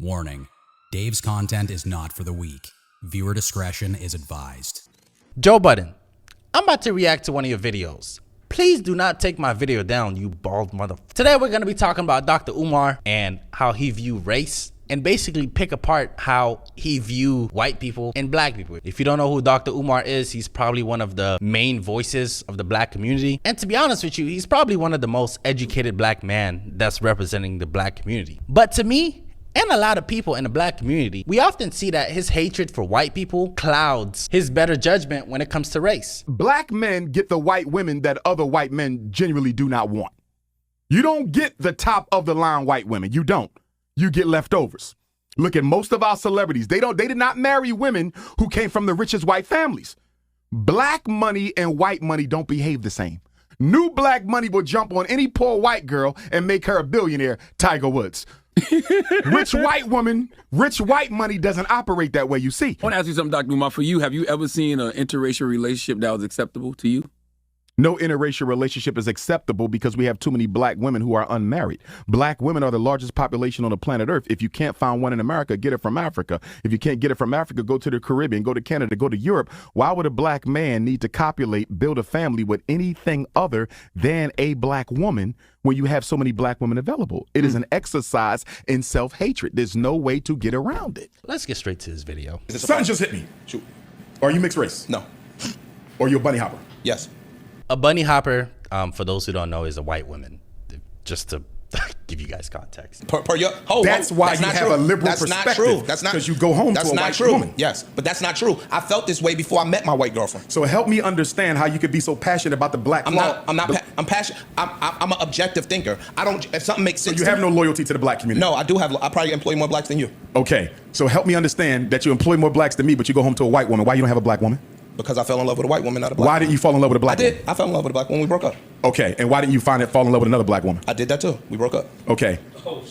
Warning: Dave's content is not for the weak. Viewer discretion is advised. Joe Budden, I'm about to react to one of your videos. Please do not take my video down, you bald mother. Today we're going to be talking about Dr. Umar and how he view race, and basically pick apart how he view white people and black people. If you don't know who Dr. Umar is, he's probably one of the main voices of the black community. And to be honest with you, he's probably one of the most educated black men that's representing the black community. But to me, and a lot of people in the black community, we often see that his hatred for white people clouds his better judgment when it comes to race. Black men get the white women that other white men genuinely do not want. You don't get the top of the line white women. You don't. You get leftovers. Look at most of our celebrities. They did not marry women who came from the richest white families. Black money and white money don't behave the same. New black money will jump on any poor white girl and make her a billionaire, Tiger Woods. Rich white woman, rich white money doesn't operate that way, you see. I want to ask you something, Dr. Umar. For you, have you ever seen an interracial relationship that was acceptable to you? No interracial relationship is acceptable because we have too many black women who are unmarried. Black women are the largest population on the planet Earth. If you can't find one in America, get it from Africa. If you can't get it from Africa, go to the Caribbean, go to Canada, go to Europe. Why would a black man need to copulate, build a family with anything other than a black woman when you have so many black women available? It is an exercise in self-hatred. There's no way to get around it. Let's get straight to this video. Something just hit me. Shoot. Are you mixed race? No. Or you a bunny hopper? Yes. A bunny hopper, for those who don't know, is a white woman. Just to give you guys context. That's why you have a liberal perspective. That's not true. That's not because you go home to a white woman. Yes, but that's not true. I felt this way before I met my white girlfriend. So help me understand how you could be so passionate about the black flaw. I'm passionate. I'm an objective thinker. I don't. If something makes sense. So you have no loyalty to the black community. No, I do have. I probably employ more blacks than you. Okay, so help me understand that you employ more blacks than me, but you go home to a white woman. Why you don't have a black woman? Because I fell in love with a white woman, not a black. Why didn't you fall in love with a black woman? I did. I fell in love with a black woman. We broke up. Okay, and why didn't you fall in love with another black woman? I did that too. We broke up. Okay,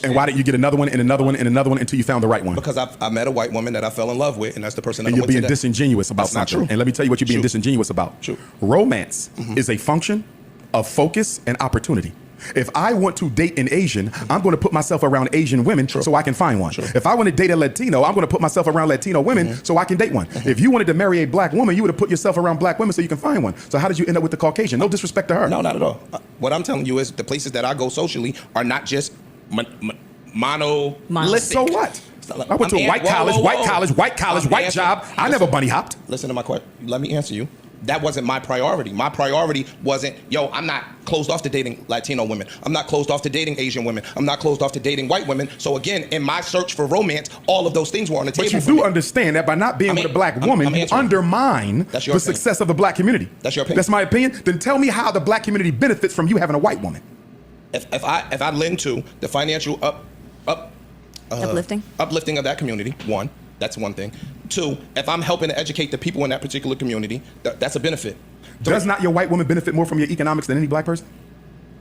and why didn't you get another one and another one and another one until you found the right one? Because I met a white woman that I fell in love with, and that's the person that and I you're went to being disingenuous about That's not something. true. And let me tell you what you're being True. disingenuous about. True. Romance is a function of focus and opportunity. If I want to date an Asian, I'm going to put myself around Asian women so I can find one. If I want to date a Latino, I'm going to put myself around Latino women so I can date one. If you wanted to marry a black woman, you would have put yourself around black women so you can find one. So how did you end up with the Caucasian? No disrespect to her. No, not at all. What I'm telling you is the places that I go socially are not just monolithic. So what? I went to a white college, white job. I never bunny hopped. Listen to my question. Let me answer you. That wasn't my priority. My priority wasn't, I'm not closed off to dating Latino women. I'm not closed off to dating Asian women. I'm not closed off to dating white women. So again, in my search for romance, all of those things were on the table. But you do understand that by not being with a black woman, you undermine the success of the black community. That's your opinion. That's my opinion. Then tell me how the black community benefits from you having a white woman. If I lend to the financial uplifting of that community, one. That's one thing. Two, if I'm helping to educate the people in that particular community, that's a benefit. Does not your white woman benefit more from your economics than any black person?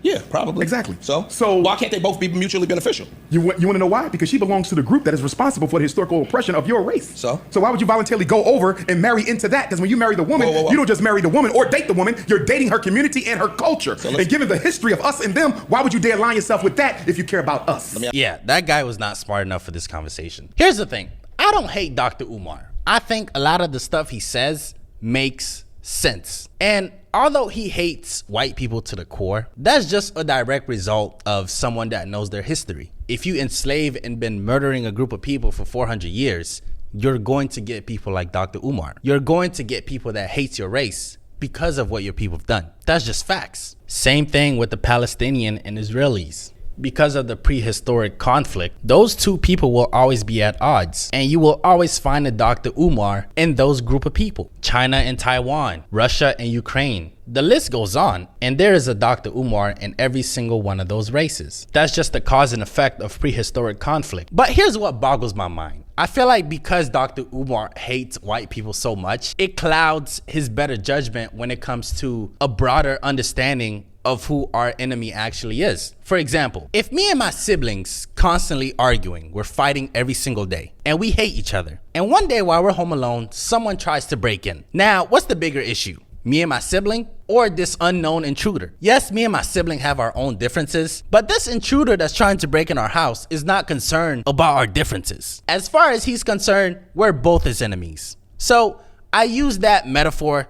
Yeah, probably. Exactly. So why can't they both be mutually beneficial? You want to know why? Because she belongs to the group that is responsible for the historical oppression of your race. So why would you voluntarily go over and marry into that? Because when you marry the woman, you don't just marry the woman or date the woman. You're dating her community and her culture. And given the history of us and them, why would you dare align yourself with that if you care about us? Yeah, that guy was not smart enough for this conversation. Here's the thing. I don't hate Dr. Umar. I think a lot of the stuff he says makes sense. And although he hates white people to the core, that's just a direct result of someone that knows their history. If you enslave and been murdering a group of people for 400 years, you're going to get people like Dr. Umar. You're going to get people that hate your race because of what your people have done. That's just facts. Same thing with the Palestinian and Israelis. Because of the prehistoric conflict, those two people will always be at odds, and you will always find a Dr. Umar in those group of people. China and Taiwan, Russia and Ukraine. The list goes on, and there is a Dr. Umar in every single one of those races. That's just the cause and effect of prehistoric conflict. But here's what boggles my mind. I feel like because Dr. Umar hates white people so much, it clouds his better judgment when it comes to a broader understanding of who our enemy actually is. For example, if me and my siblings constantly arguing, we're fighting every single day, and we hate each other, and one day while we're home alone, someone tries to break in. Now, what's the bigger issue? Me and my sibling, or this unknown intruder? Yes, me and my sibling have our own differences, but this intruder that's trying to break in our house is not concerned about our differences. As far as he's concerned, we're both his enemies. So I use that metaphor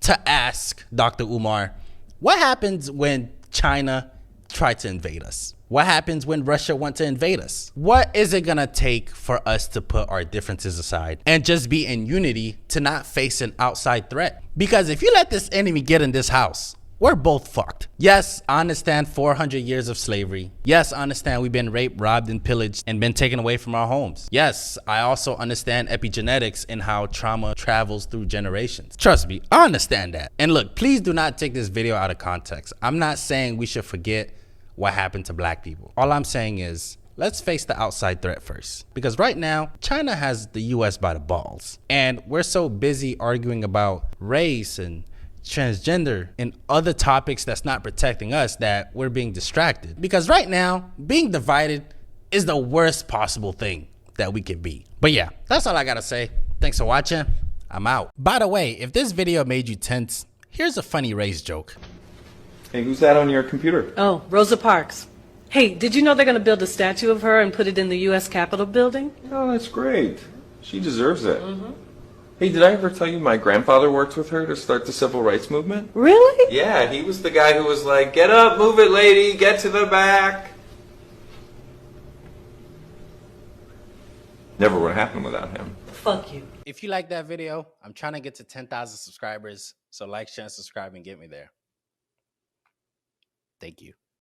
to ask Dr. Umar, what happens when China tried to invade us? What happens when Russia wants to invade us? What is it gonna take for us to put our differences aside and just be in unity to not face an outside threat? Because if you let this enemy get in this house, we're both fucked. Yes, I understand 400 years of slavery. Yes, I understand we've been raped, robbed, and pillaged and been taken away from our homes. Yes, I also understand epigenetics and how trauma travels through generations. Trust me, I understand that. And look, please do not take this video out of context. I'm not saying we should forget what happened to black people. All I'm saying is, let's face the outside threat first. Because right now, China has the US by the balls. And we're so busy arguing about race and transgender and other topics that's not protecting us that we're being distracted. Because right now, being divided is the worst possible thing that we could be. But yeah, that's all I gotta say. Thanks for watching. I'm out. By the way, if this video made you tense, here's a funny race joke. Hey, who's that on your computer? Oh, Rosa Parks. Hey, did you know they're going to build a statue of her and put it in the U.S. Capitol building? Oh, that's great. She deserves it. Hey, did I ever tell you my grandfather worked with her to start the civil rights movement? Really? Yeah, he was the guy who was like, get up, move it, lady, get to the back. Never would have happened without him. Fuck you. If you like that video, I'm trying to get to 10,000 subscribers. So like, share, and subscribe and get me there. Thank you.